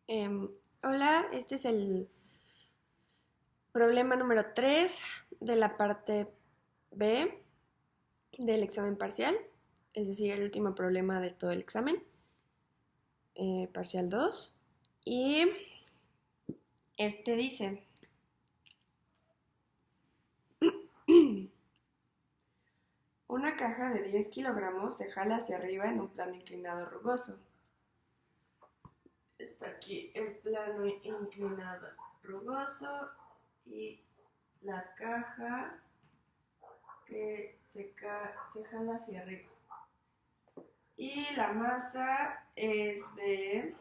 Hola, este es el problema número 3 de la parte B del examen parcial, es decir, el último problema de todo el examen, parcial 2. Y este dice, una caja de 10 kilogramos se jala hacia arriba en un plano inclinado rugoso. Está aquí el plano inclinado rugoso y la caja que se jala hacia arriba. Y la masa es de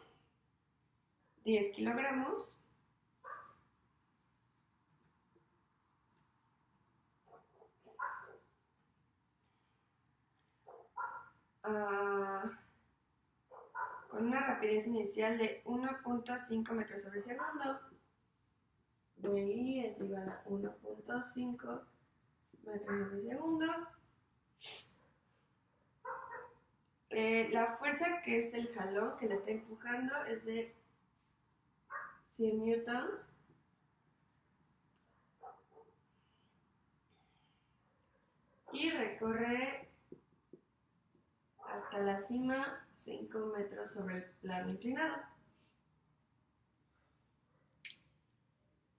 10 kilogramos. Ah, con una rapidez inicial de 1.5 metros sobre segundo. VI es igual a 1.5 metros sobre segundo. La fuerza que es el jalón que le está empujando es de 100 newtons. Y recorre hasta la cima 5 metros sobre el plano inclinado.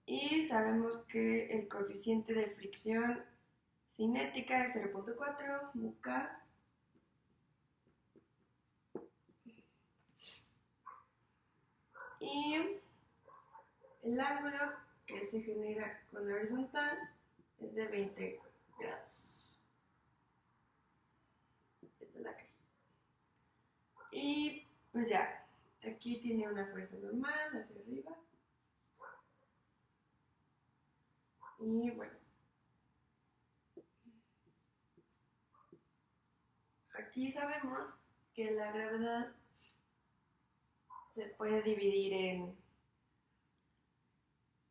Y sabemos que el coeficiente de fricción cinética es 0.4 μk. Y el ángulo que se genera con la horizontal es de 20 grados. Esta es la cajita. Y pues ya, aquí tiene una fuerza normal hacia arriba. Y bueno, aquí sabemos que la gravedad se puede dividir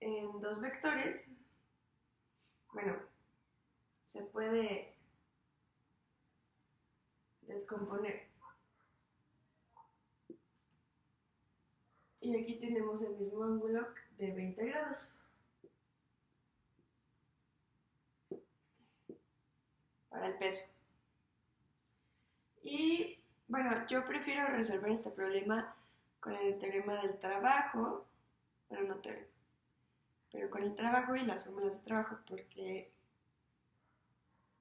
en dos vectores. Bueno, se puede descomponer. Y aquí tenemos el mismo ángulo de 20 grados. Para el peso. Y bueno, yo prefiero resolver este problema con el teorema del trabajo, bueno, no teorema, pero con el trabajo y las fórmulas de trabajo porque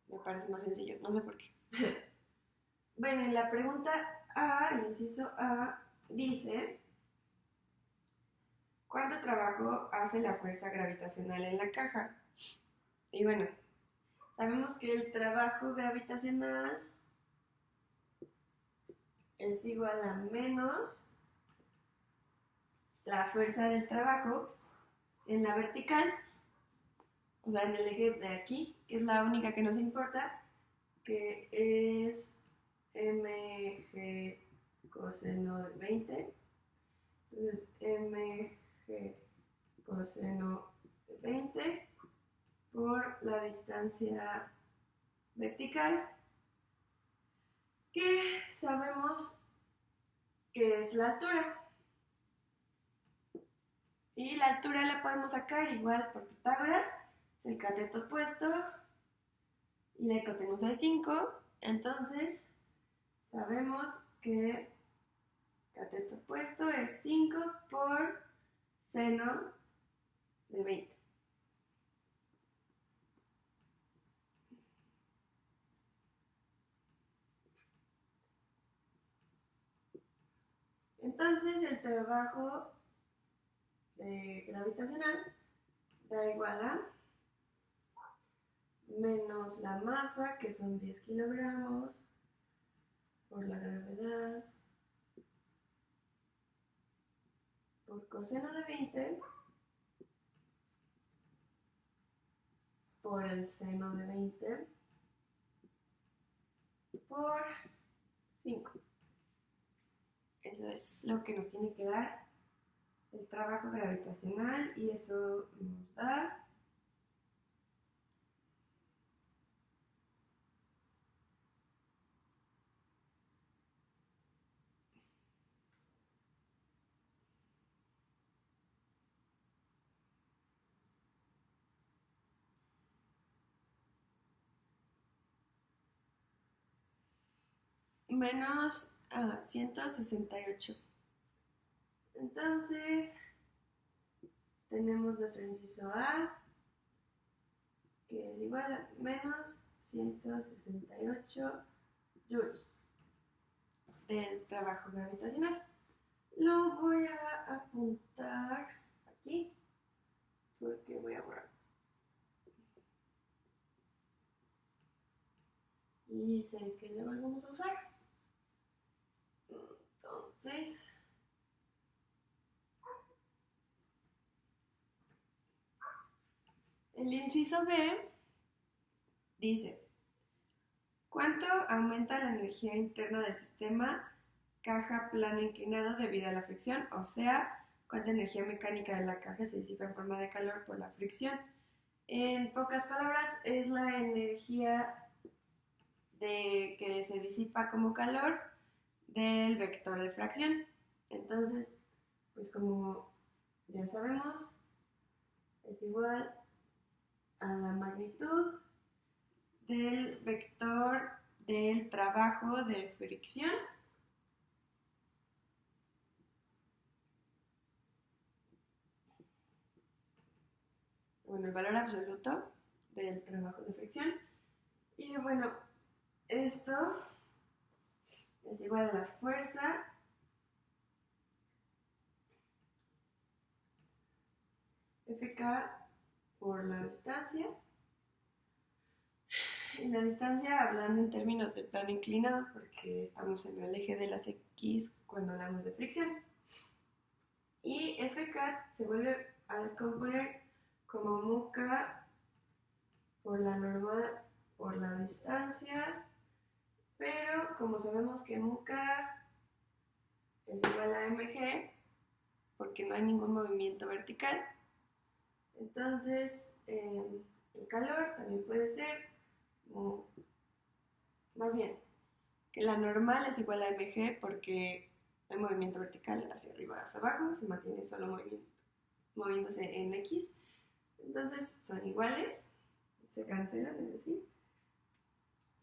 me parece más sencillo, no sé por qué. Bueno, en la pregunta A, el inciso A, dice, ¿cuánto trabajo hace la fuerza gravitacional en la caja? Y bueno, sabemos que el trabajo gravitacional es igual a menos la fuerza del trabajo en la vertical, o sea, en el eje de aquí, que es la única que nos importa, que es mg coseno de 20. Entonces, mg coseno de 20 por la distancia vertical, que sabemos que es la altura. Y la altura la podemos sacar igual por Pitágoras, es el cateto opuesto y la hipotenusa es 5. Entonces, sabemos que cateto opuesto es 5 por seno de 20. Entonces, el trabajo gravitacional da igual a menos la masa, que son 10 kilogramos, por la gravedad, por coseno de 20, por el seno de 20, por 5. Eso es lo que nos tiene que dar el trabajo gravitacional y eso nos da menos 168. Entonces, tenemos nuestro inciso A, que es igual a menos 168 joules del trabajo gravitacional. Lo voy a apuntar aquí porque voy a borrar. Y sé que lo volvemos a usar. Entonces, el inciso B dice, ¿cuánto aumenta la energía interna del sistema caja plano inclinado debido a la fricción? O sea, ¿cuánta energía mecánica de la caja se disipa en forma de calor por la fricción? En pocas palabras, es la energía que se disipa como calor del vector de fracción. Entonces, pues como ya sabemos, es igual a la magnitud del vector del trabajo de fricción bueno, el valor absoluto del trabajo de fricción. Y bueno, esto es igual a la fuerza Fk por la distancia. En la distancia, hablando en términos de plano inclinado, porque estamos en el eje de las X cuando hablamos de fricción. Y Fk se vuelve a descomponer como mu k por la normal por la distancia, pero como sabemos que mu k es igual a mg, porque no hay ningún movimiento vertical, entonces el calor también puede ser, más bien, que la normal es igual a mg porque no hay movimiento vertical hacia arriba hacia abajo, se mantiene solo moviéndose en x, entonces son iguales, se cancelan, es decir,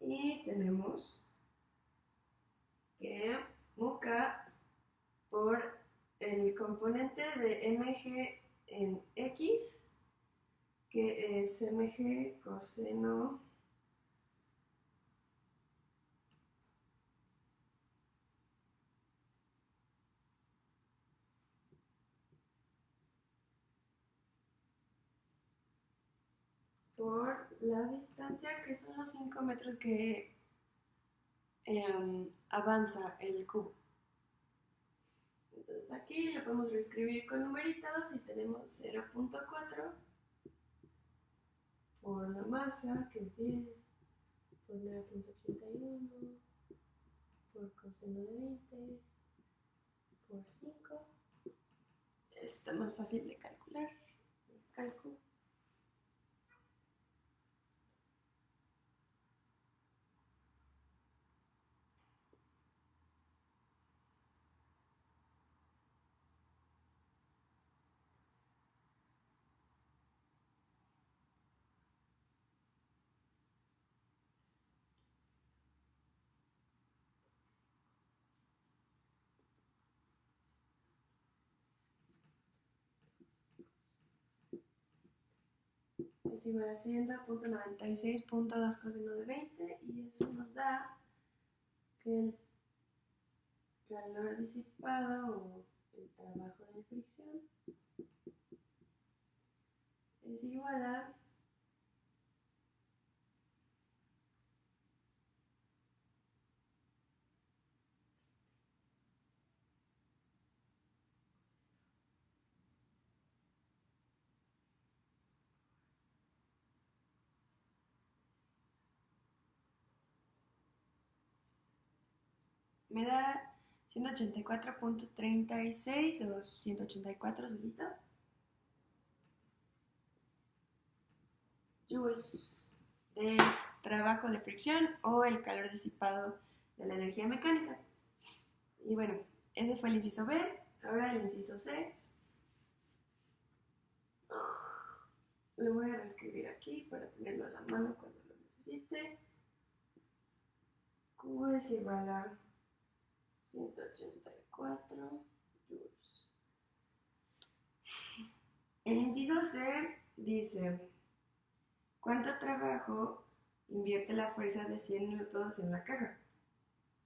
y tenemos que mu k por el componente de mg en x, que es mg coseno por la distancia, que son los 5 metros que avanza el cubo. Entonces aquí lo podemos reescribir con numeritos y tenemos 0.4 por la masa, que es 10, por 9.81, por coseno de 20, por 5. Está más fácil de calcular. Cálculo. Es igual a 100.96.2 coseno de 20 y eso nos da que el calor disipado o el trabajo de fricción es igual a me da 184.36 o 184 solito joules de trabajo de fricción o el calor disipado de la energía mecánica. Y bueno, ese fue el inciso B. Ahora el inciso C. Lo voy a reescribir aquí para tenerlo a la mano cuando lo necesite. Q es igual a 184 joules. El inciso C dice, ¿cuánto trabajo invierte la fuerza de 100 newtons en la caja?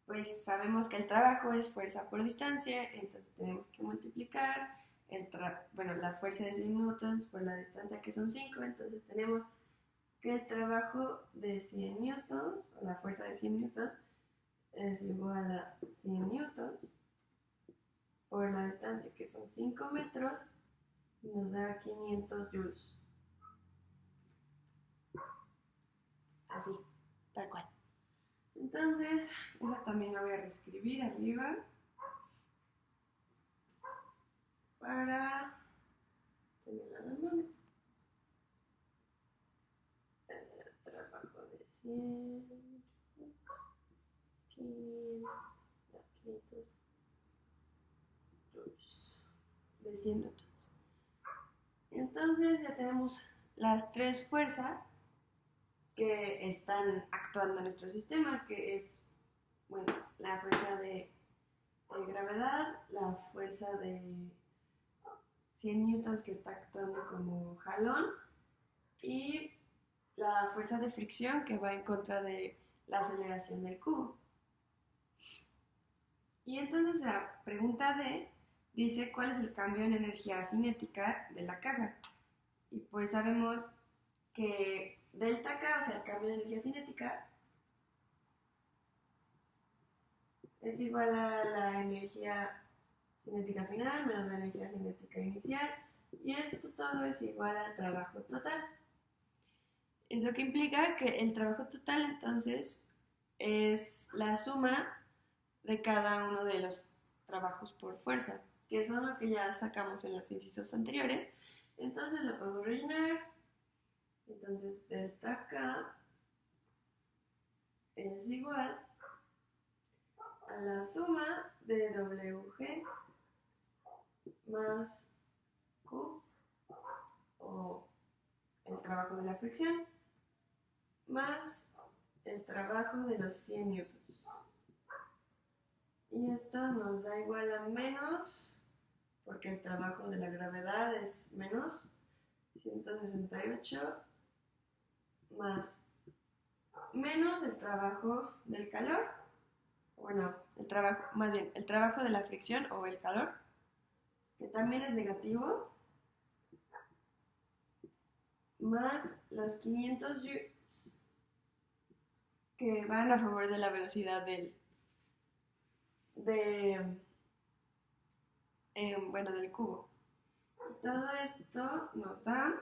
Pues sabemos que el trabajo es fuerza por distancia, entonces tenemos que multiplicar la fuerza de 100 newtons por la distancia que son 5, entonces tenemos que el trabajo de 100 newtons, o la fuerza de 100 newtons, es igual a 100 newtons por la distancia que son 5 metros, y nos da 500 joules. Así, tal cual. Entonces, esa también la voy a reescribir arriba para tenerla a la mano. Trabajo de 100, 500 joules de 100 newtons. Entonces ya tenemos las tres fuerzas que están actuando en nuestro sistema, que es, bueno, la fuerza de gravedad, la fuerza de 100 newtons que está actuando como jalón y la fuerza de fricción que va en contra de la aceleración del cubo. Y entonces la pregunta D dice cuál es el cambio en energía cinética de la caja. Y pues sabemos que delta K, o sea, el cambio de energía cinética, es igual a la energía cinética final menos la energía cinética inicial, y esto todo es igual al trabajo total. Eso que implica que el trabajo total entonces es la suma de cada uno de los trabajos por fuerza, que son lo que ya sacamos en los incisos anteriores. Entonces lo podemos rellenar. Entonces delta K es igual a la suma de WG más Q, o el trabajo de la fricción, más el trabajo de los 100 newtons. Y esto nos da igual a menos, porque el trabajo de la gravedad es menos 168 más menos el trabajo del calor, bueno, el trabajo, más bien, el trabajo de la fricción o el calor, que también es negativo, más los 500 joules que van a favor de la velocidad del cubo. Y todo esto nos da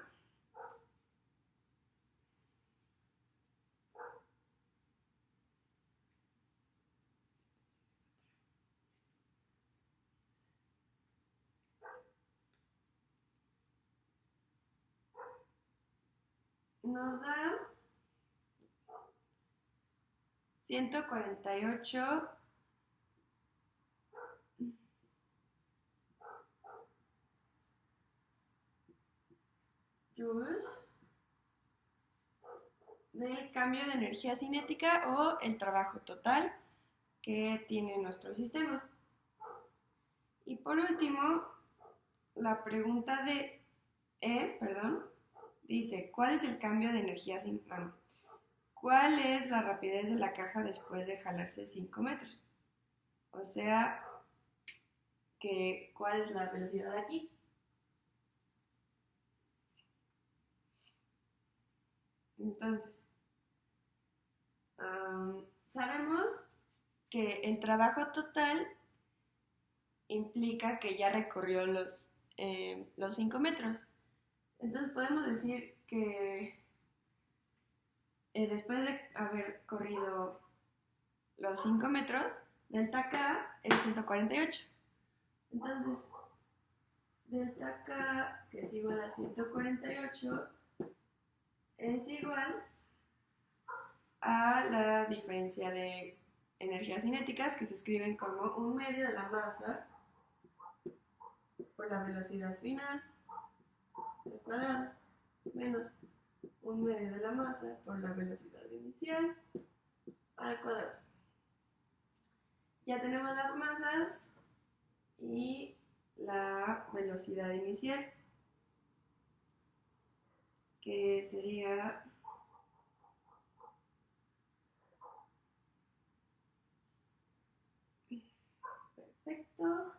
nos da 148 joules del cambio de energía cinética o el trabajo total que tiene nuestro sistema. Y por último, la pregunta de dice, ¿cuál es el cambio de energía cinética? ¿Cuál es la rapidez de la caja después de jalarse 5 metros? O sea, ¿cuál es la velocidad aquí? Entonces, sabemos que el trabajo total implica que ya recorrió los 5 metros. Entonces podemos decir que después de haber corrido los 5 metros, delta K es 148. Entonces, delta K, que es igual a 148, es igual a la diferencia de energías cinéticas, que se escriben como 1/2 de la masa por la velocidad final al cuadrado menos 1/2 de la masa por la velocidad inicial al cuadrado. Ya tenemos las masas y la velocidad inicial, que sería perfecto.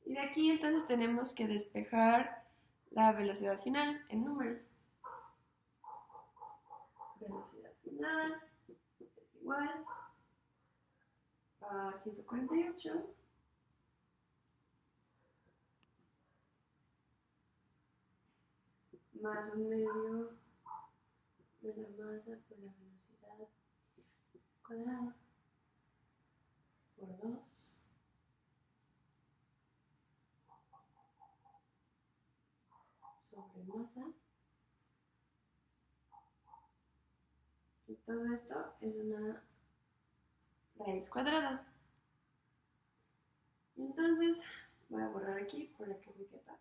Y de aquí entonces tenemos que despejar la velocidad final en números. Velocidad final es igual a 148 más un medio de la masa por la velocidad cuadrada por 2 sobre masa. Y todo esto es una raíz cuadrada. Entonces, voy a borrar aquí para que me quepa.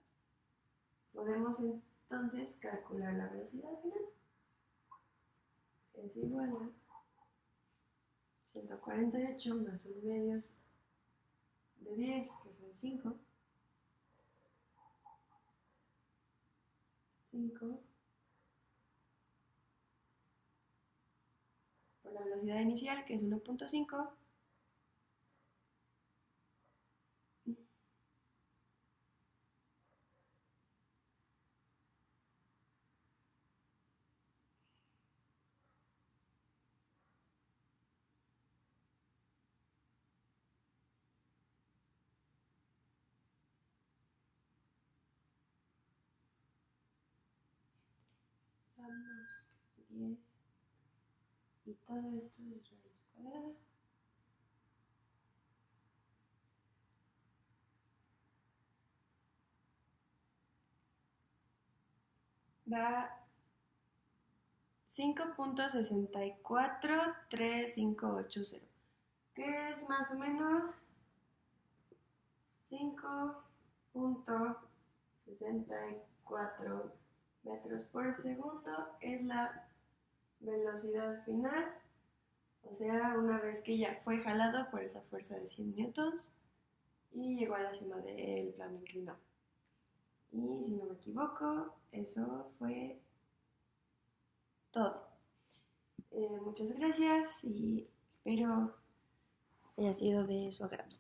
Podemos entonces calcular la velocidad final. Es igual a 148 más un medio de 10, que son 5. 5 por la velocidad inicial, que es 1.5. Vamos, 10. Y todo esto es raíz cuadrada. Da 5.643580, que es más o menos 5.64 metros por segundo es la velocidad final, o sea, una vez que ya fue jalado por esa fuerza de 100 newtons y llegó a la cima del plano inclinado. Y si no me equivoco, eso fue todo. Muchas gracias y espero haya sido de su agrado.